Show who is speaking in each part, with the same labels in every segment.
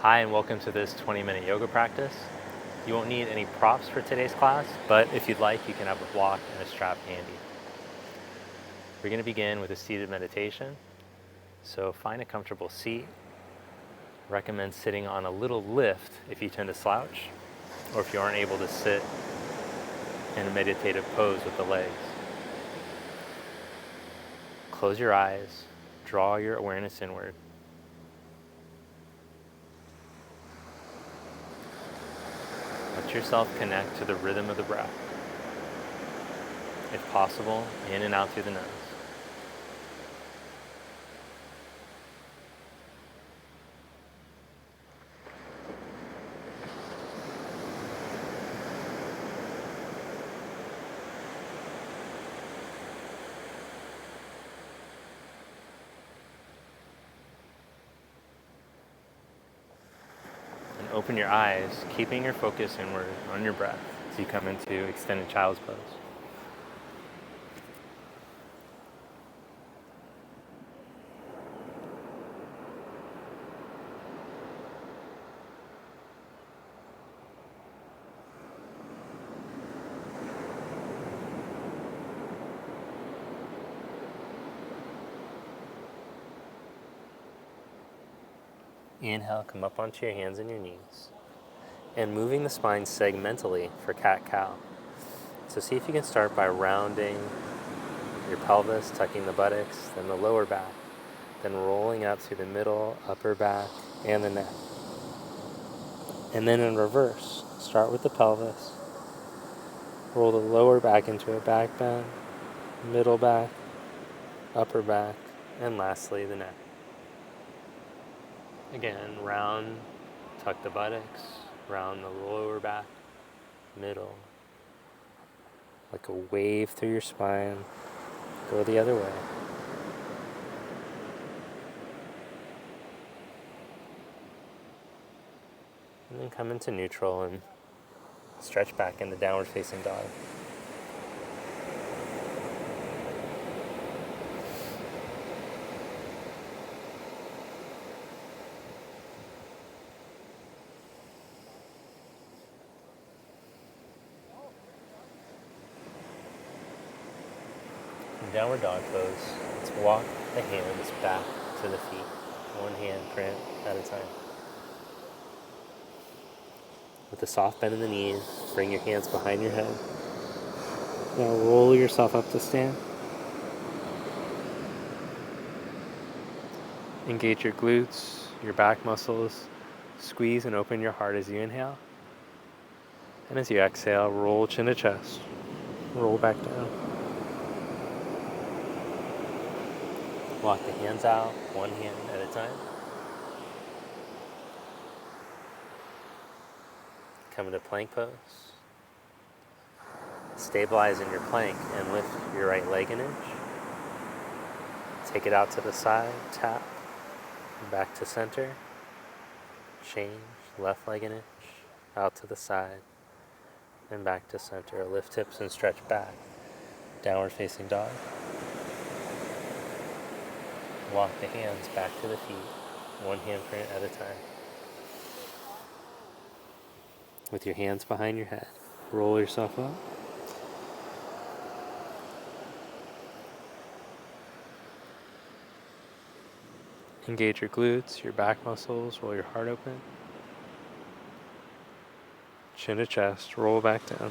Speaker 1: Hi and welcome to this 20-minute yoga practice. You won't need any props for today's class, but if you'd like, you can have a block and a strap handy. We're going to begin with a seated meditation, so find a comfortable seat. Recommend sitting on a little lift if you tend to slouch, or if you aren't able to sit in a meditative pose with the legs. Close your eyes, draw your awareness inward. Let yourself connect to the rhythm of the breath. If possible, in and out through the nose. And open your eyes, keeping your focus inward on your breath as you come into extended child's pose. Inhale, come up onto your hands and your knees. And moving the spine segmentally for cat-cow. So see if you can start by rounding your pelvis, tucking the buttocks, then the lower back, then rolling up through the middle, upper back, and the neck. And then in reverse, start with the pelvis, roll the lower back into a back bend, middle back, upper back, and lastly the neck. Again, round, tuck the buttocks, round the lower back, middle, like a wave through your spine, go the other way. And then come into neutral and stretch back into downward facing dog. In downward dog pose, let's walk the hands back to the feet, one hand print at a time. With a soft bend in the knees, bring your hands behind your head. Now roll yourself up to stand. Engage your glutes, your back muscles. Squeeze and open your heart as you inhale. And as you exhale, roll chin to chest. Roll back down. Walk the hands out, one hand at a time. Come into plank pose. Stabilize in your plank and lift your right leg an inch. Take it out to the side, tap, back to center. Change, left leg an inch, out to the side, and back to center. Lift hips and stretch back. Downward facing dog. Walk the hands back to the feet, one hand print at a time. With your hands behind your head, roll yourself up. Engage your glutes, your back muscles, roll your heart open. Chin to chest, roll back down.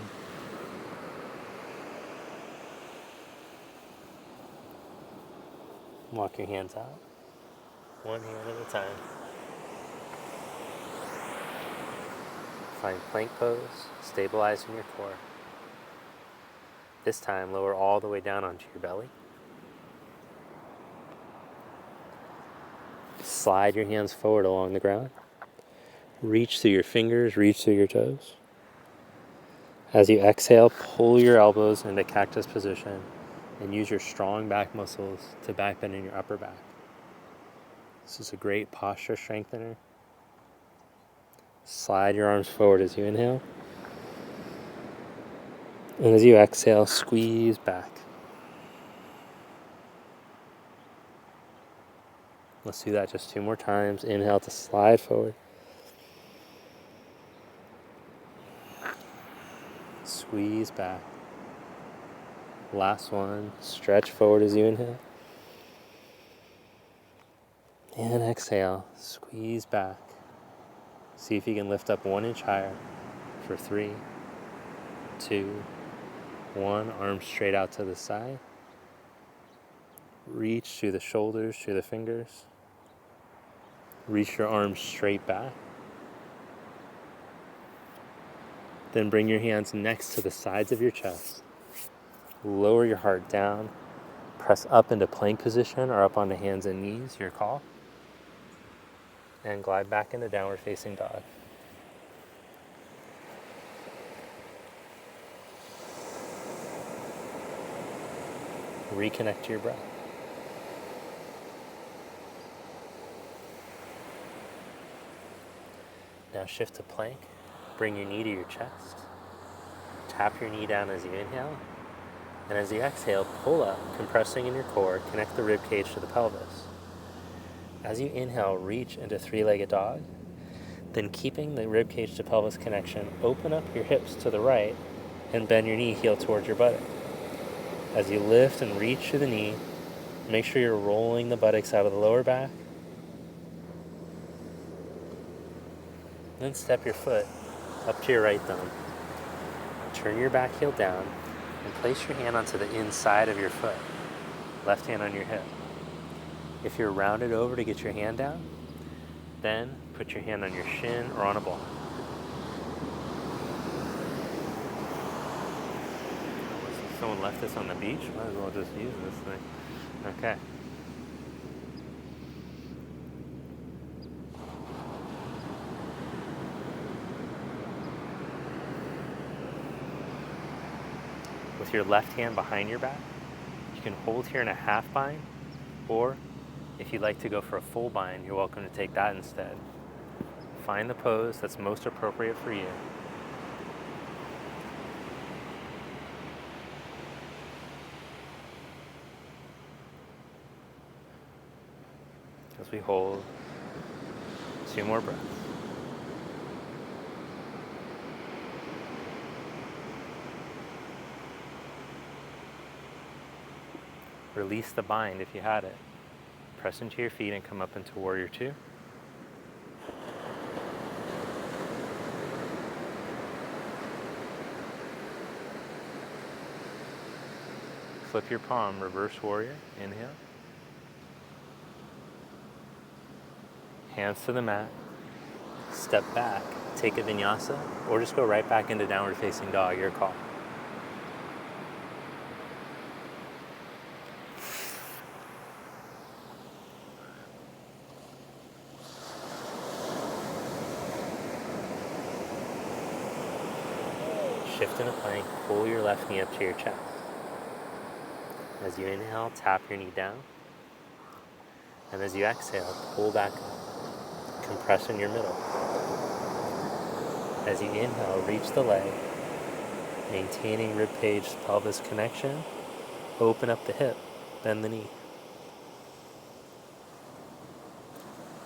Speaker 1: Walk your hands out, one hand at a time. Find plank pose, stabilize in your core. This time, lower all the way down onto your belly. Slide your hands forward along the ground. Reach through your fingers, reach through your toes. As you exhale, pull your elbows into cactus position and use your strong back muscles to back bend in your upper back. This is a great posture strengthener. Slide your arms forward as you inhale. And as you exhale, squeeze back. Let's do that just 2 more times. Inhale to slide forward. squeeze back. Last one, stretch forward as you inhale. And exhale, squeeze back. See if you can lift up 1 inch higher for 3, 2, 1. Arms straight out to the side. Reach through the shoulders, through the fingers. Reach your arms straight back. Then bring your hands next to the sides of your chest. Lower your heart down. Press up into plank position or up onto hands and knees, your call. And glide back into downward facing dog. Reconnect to your breath. Now shift to plank. Bring your knee to your chest. Tap your knee down as you inhale. And as you exhale, pull up, compressing in your core. Connect the rib cage to the pelvis. As you inhale, reach into three-legged dog. Then keeping the rib cage to pelvis connection, open up your hips to the right and bend your knee heel towards your buttock. As you lift and reach to the knee, make sure you're rolling the buttocks out of the lower back. Then step your foot up to your right thumb. Turn your back heel down and place your hand onto the inside of your foot. Left hand on your hip. If you're rounded over to get your hand down, then put your hand on your shin or on a ball. Someone left this on the beach? Might as well just use this thing. Okay. With your left hand behind your back, you can hold here in a half bind, or if you'd like to go for a full bind, you're welcome to take that instead. Find the pose that's most appropriate for you. As we hold 2 more breaths. Release the bind if you had it. Press into your feet and come up into Warrior 2. Flip your palm, reverse warrior, inhale. Hands to the mat, step back, take a vinyasa, or just go right back into downward facing dog, your call. Shift into plank, pull your left knee up to your chest. As you inhale, tap your knee down. And as you exhale, pull back up, compress in your middle. As you inhale, reach the leg, maintaining rib cage to pelvis connection. Open up the hip, bend the knee.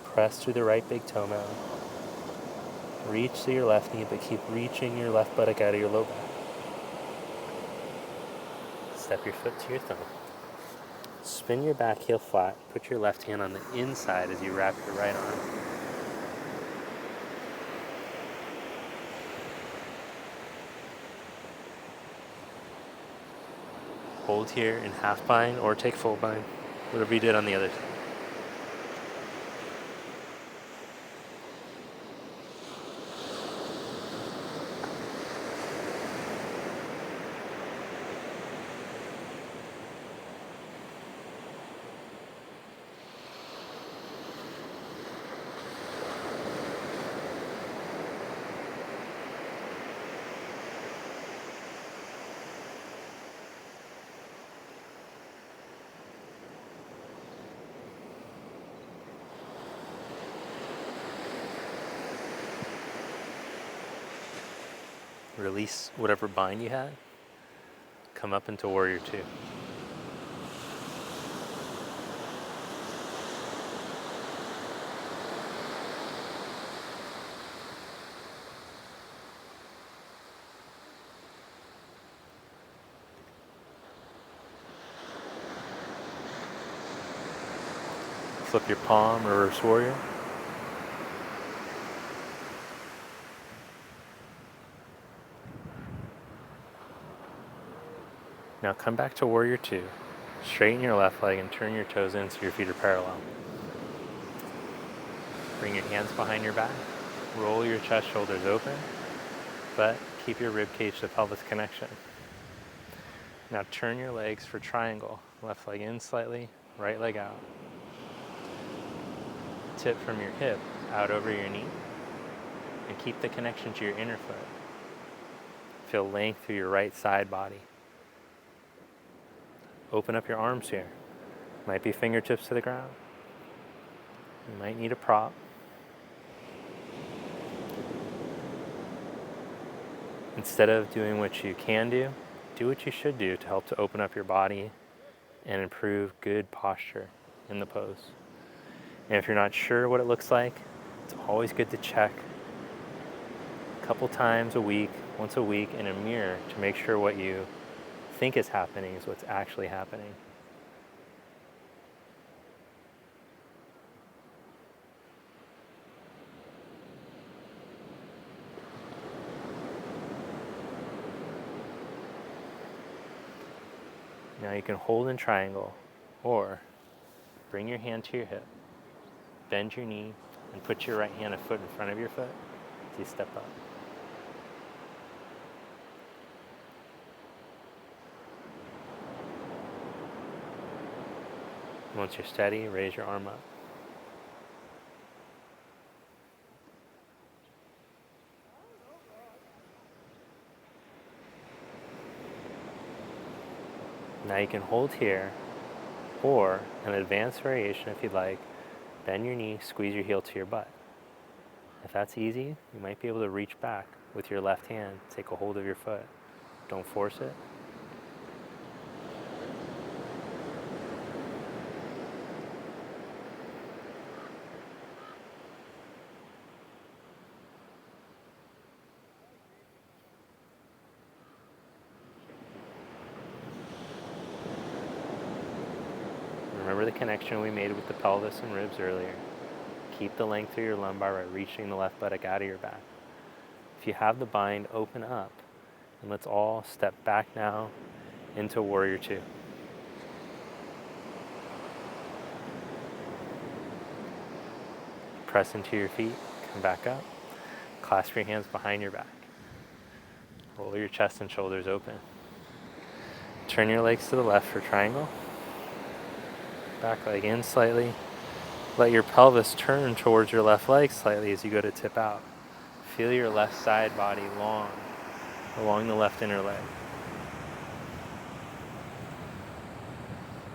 Speaker 1: Press through the right big toe mound. Reach to your left knee, but keep reaching your left buttock out of your low back. Step your foot to your thumb. Spin your back heel flat. Put your left hand on the inside as you wrap your right arm. Hold here in half bind or take full bind, whatever you did on the other side. Release whatever bind you had. Come up into Warrior 2. flip your palm, reverse warrior. Now come back to warrior two. Straighten your left leg and turn your toes in so your feet are parallel. Bring your hands behind your back. Roll your chest, shoulders open, but keep your rib cage to pelvis connection. Now turn your legs for triangle. Left leg in slightly, right leg out. Tip from your hip out over your knee, and keep the connection to your inner foot. Feel length through your right side body. Open up your arms here. Might be fingertips to the ground. You might need a prop. Instead of doing what you can do, do what you should do to help to open up your body and improve good posture in the pose. And if you're not sure what it looks like, it's always good to check a couple times a week, once a week in a mirror to make sure what you think is happening is what's actually happening. Now you can hold in triangle, or bring your hand to your hip, bend your knee, and put your right hand a foot in front of your foot as you step up. Once you're steady, raise your arm up. Now you can hold here, or an advanced variation if you'd like, bend your knee, squeeze your heel to your butt. If that's easy, you might be able to reach back with your left hand, take a hold of your foot. Don't force it. Remember the connection we made with the pelvis and ribs earlier. Keep the length through your lumbar by reaching the left buttock out of your back. If you have the bind, open up, and let's all step back now into warrior two. Press into your feet, come back up, clasp your hands behind your back. Roll your chest and shoulders open. Turn your legs to the left for triangle. Back leg in slightly. Let your pelvis turn towards your left leg slightly as you go to tip out. Feel your left side body long along the left inner leg.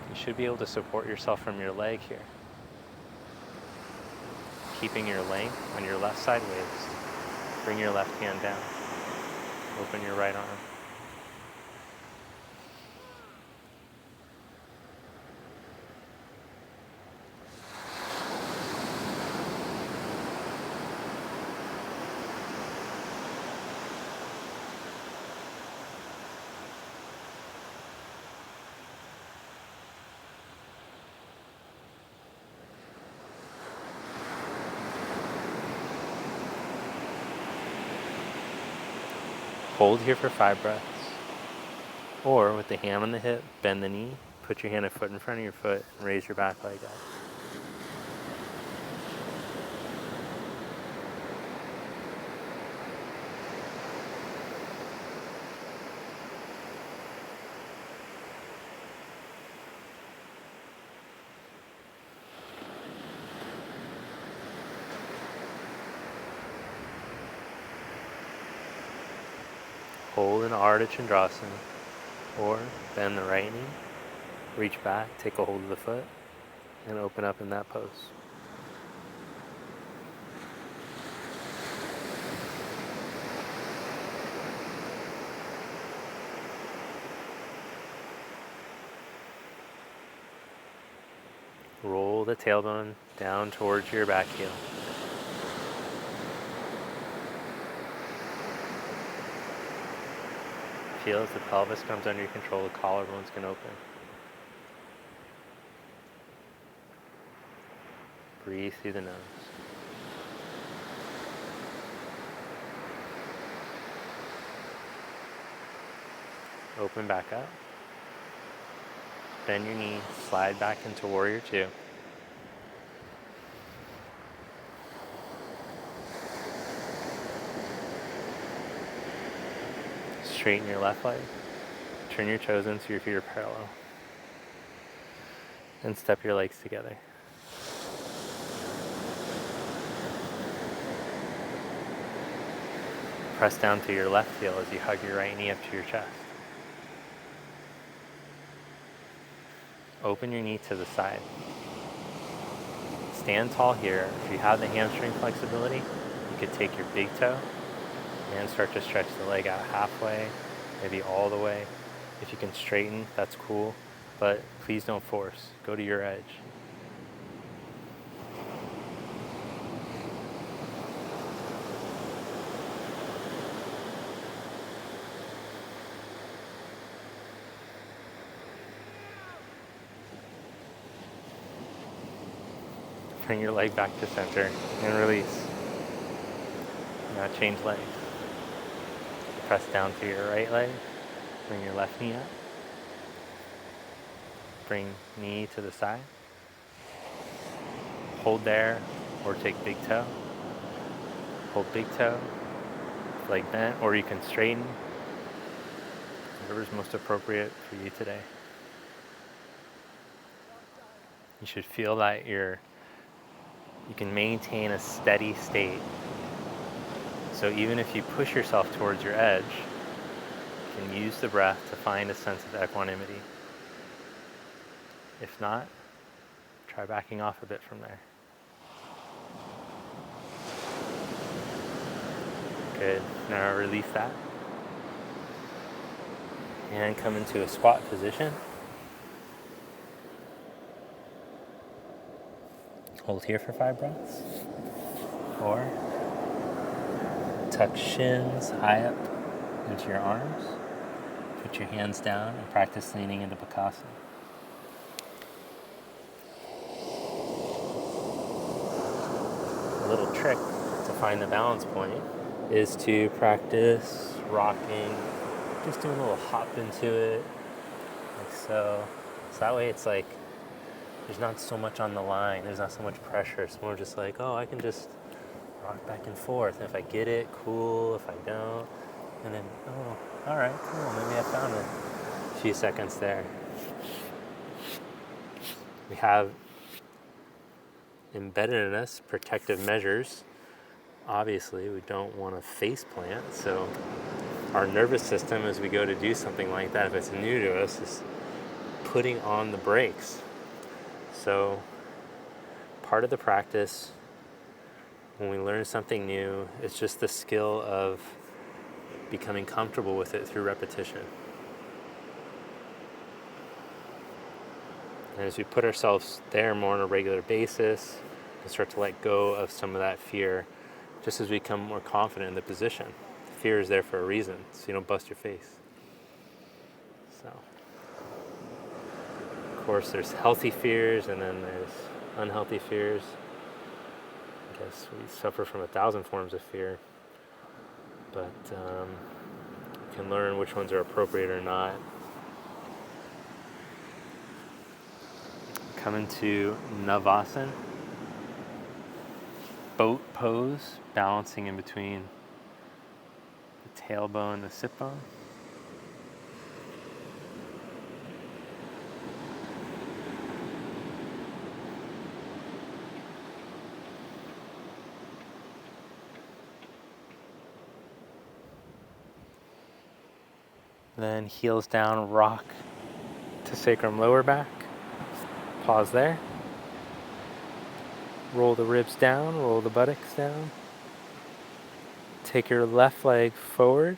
Speaker 1: You should be able to support yourself from your leg here. Keeping your length on your left side waist. Bring your left hand down. Open your right arm. Hold here for 5 breaths. Or with the hand on the hip, bend the knee, put your hand a foot in front of your foot, and raise your back leg up. Hold in Ardha Chandrasana, or bend the right knee, reach back, take a hold of the foot, and open up in that pose. Roll the tailbone down towards your back heel. Feel as the pelvis comes under your control, the collarbones can open. Breathe through the nose. Open back up. Bend your knee, slide back into warrior two. Straighten your left leg. Turn your toes in so your feet are parallel. And step your legs together. Press down to your left heel as you hug your right knee up to your chest. Open your knee to the side. Stand tall here. If you have the hamstring flexibility, you could take your big toe and start to stretch the leg out halfway, maybe all the way. If you can straighten, that's cool, but please don't force. Go to your edge. Bring your leg back to center and release. Now change legs. Press down to your right leg. Bring your left knee up. Bring knee to the side. Hold there or take big toe. Hold big toe, leg bent, or you can straighten. Whatever's most appropriate for you today. You should feel that you can maintain a steady state. So even if you push yourself towards your edge, you can use the breath to find a sense of equanimity. If not, try backing off a bit from there. Good. Now release that. And come into a squat position. Hold here for 5 breaths. 4. Tuck shins high up into your arms. Put your hands down and practice leaning into Bakasana. A little trick to find the balance point is to practice rocking, just doing a little hop into it, like so. So that way it's like there's not so much on the line, there's not so much pressure. It's more just like, oh, I can just rock back and forth. And if I get it, cool. If I don't, and then, oh, all right, cool. Maybe I found it. A few seconds there. We have embedded in us protective measures. Obviously, we don't want to face plant. So our nervous system, as we go to do something like that, if it's new to us, is putting on the brakes. So part of the practice when we learn something new, it's just the skill of becoming comfortable with it through repetition. And as we put ourselves there more on a regular basis, we start to let go of some of that fear just as we become more confident in the position. Fear is there for a reason, so you don't bust your face. So, of course, there's healthy fears and then there's unhealthy fears. I guess we suffer from 1,000 forms of fear, but you can learn which ones are appropriate or not. Come into Navasana, boat pose, balancing in between the tailbone and the sit bone. Then heels down, rock to sacrum lower back. Pause there. Roll the ribs down, roll the buttocks down. Take your left leg forward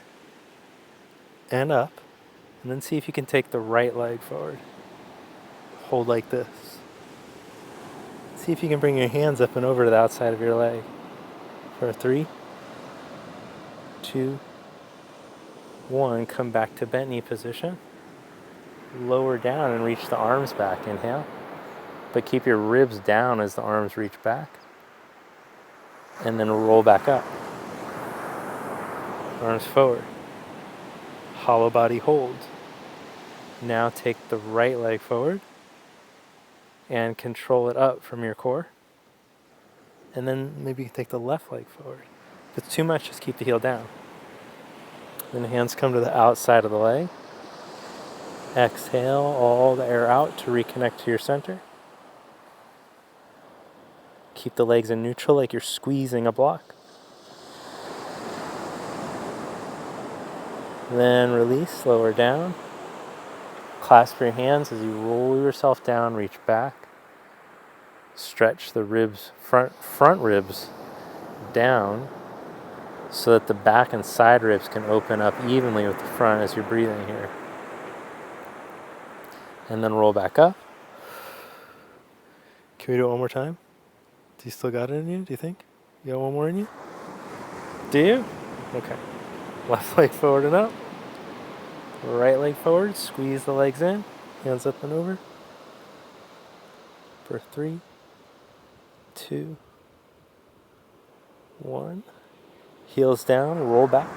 Speaker 1: and up, and then see if you can take the right leg forward. Hold like this. See if you can bring your hands up and over to the outside of your leg. For 3, 2, 1, come back to bent knee position. Lower down and reach the arms back. Inhale. but keep your ribs down as the arms reach back. And then roll back up. Arms forward. Hollow body hold. Now take the right leg forward and control it up from your core. And then maybe take the left leg forward. If it's too much, just keep the heel down. Then hands come to the outside of the leg. Exhale all the air out to reconnect to your center. Keep the legs in neutral like you're squeezing a block. Then release, lower down. Clasp your hands as you roll yourself down, reach back. Stretch the ribs, front ribs down so that the back and side ribs can open up evenly with the front as you're breathing here. And then roll back up. Can we do it one more time? Do you still got it in you, do you think? You got one more in you? Do you? Okay. Left leg forward and up. Right leg forward, squeeze the legs in. Hands up and over. For 3, 2, 1. Heels down, roll back.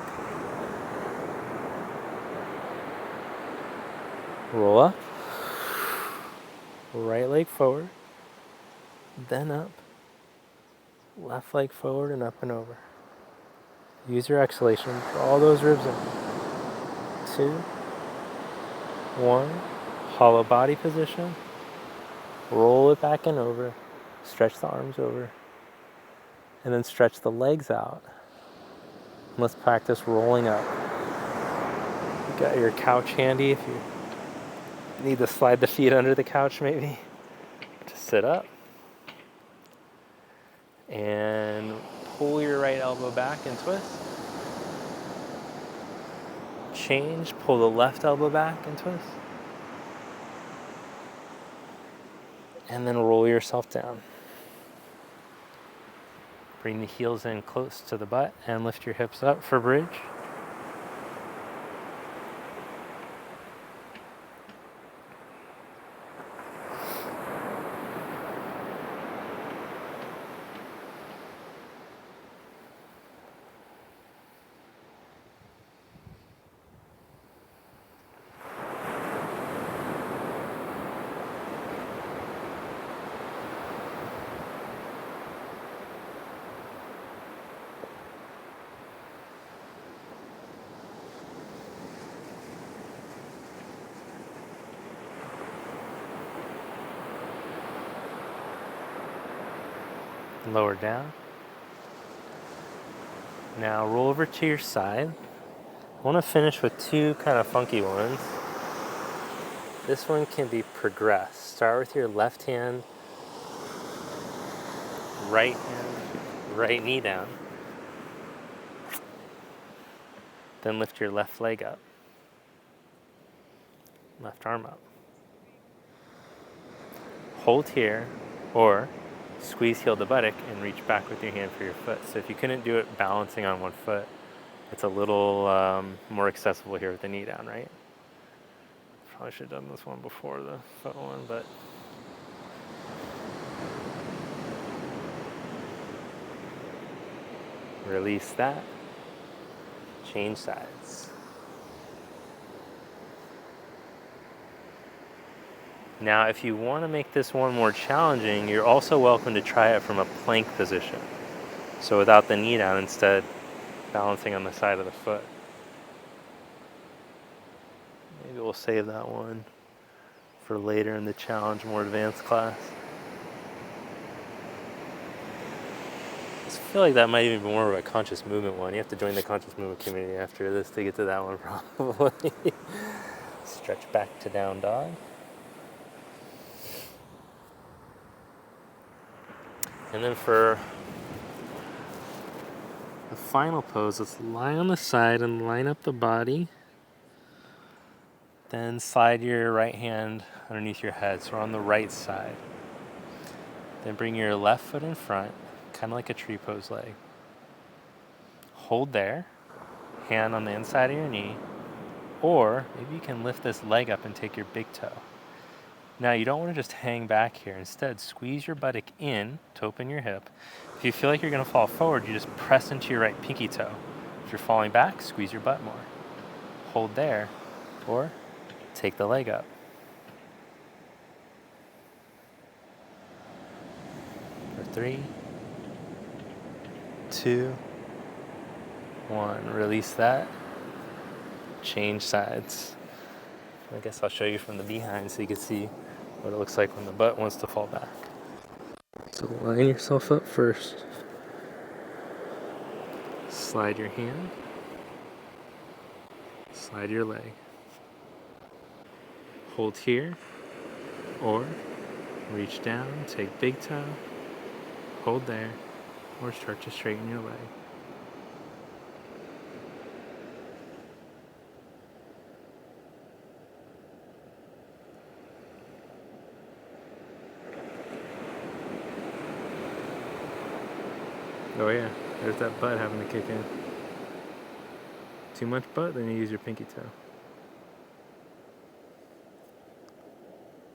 Speaker 1: Roll up. Right leg forward. Then up. Left leg forward and up and over. Use your exhalation. Draw those ribs in. 2, 1. Hollow body position. Roll it back and over. Stretch the arms over. And then stretch the legs out. And let's practice rolling up. You got your couch handy if you need to slide the feet under the couch maybe. Just sit up. And pull your right elbow back and twist. Change, pull the left elbow back and twist. And then roll yourself down. Bring the heels in close to the butt and lift your hips up for bridge. Lower down. Now roll over to your side. I want to finish with 2 kind of funky ones. This one can be progressed. Start with your left hand, right knee down. Then lift your left leg up. Left arm up. Hold here, or squeeze heel to buttock and reach back with your hand for your foot. So if you couldn't do it balancing on one foot, it's a little more accessible here with the knee down, right? Probably should have done this one before the foot one, but release that. Change sides. Now, if you want to make this one more challenging, you're also welcome to try it from a plank position. So without the knee down, instead balancing on the side of the foot. Maybe we'll save that one for later in the challenge, more advanced class. I feel like that might even be more of a conscious movement one. You have to join the conscious movement community after this to get to that one probably. Stretch back to down dog. And then for the final pose, let's lie on the side and line up the body. Then slide your right hand underneath your head, so we're on the right side. Then bring your left foot in front, kind of like a tree pose leg. Hold there, hand on the inside of your knee, or maybe you can lift this leg up and take your big toe. Now you don't want to just hang back here. Instead, squeeze your buttock in to open your hip. If you feel like you're going to fall forward, you just press into your right pinky toe. If you're falling back, squeeze your butt more. Hold there, or take the leg up. For 3, 2, 1. Release that. Change sides. I guess I'll show you from the behind so you can see what it looks like when the butt wants to fall back. So line yourself up first. Slide your hand. Slide your leg. Hold here, or reach down, take big toe, hold there, or start to straighten your leg. Oh yeah, there's that butt having to kick in. Too much butt, then you use your pinky toe.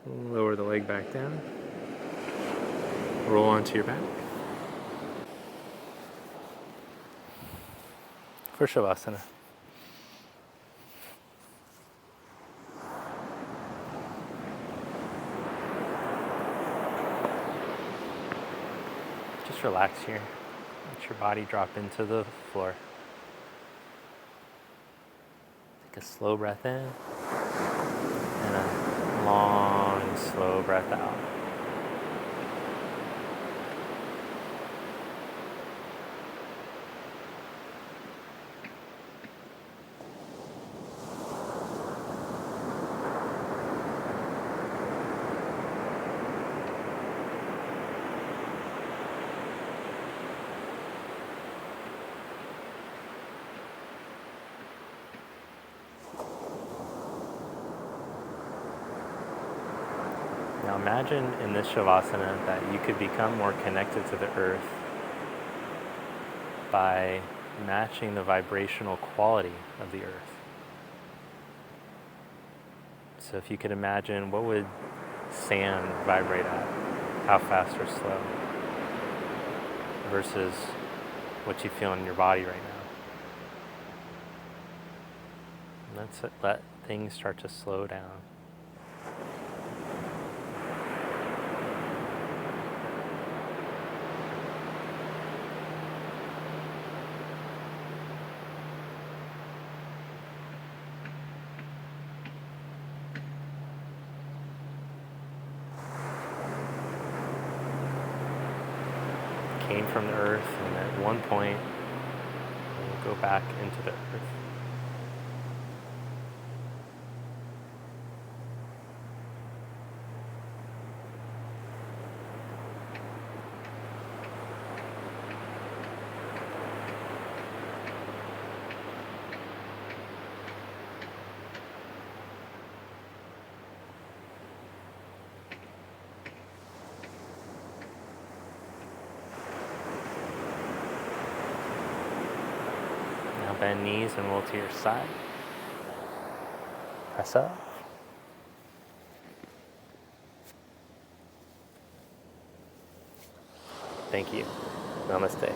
Speaker 1: Lower the leg back down. Roll onto your back. For Savasana. Just relax here. Let your body drop into the floor. Take a slow breath in and a long, slow breath out. Now imagine in this Shavasana that you could become more connected to the earth by matching the vibrational quality of the earth. So if you could imagine, what would sand vibrate at? How fast or slow? Versus what you feel in your body right now. Let's let things start to slow down. Came from the earth, and at one point we'll go back into the earth. Bend knees and roll to your side. Press up. Thank you. Namaste.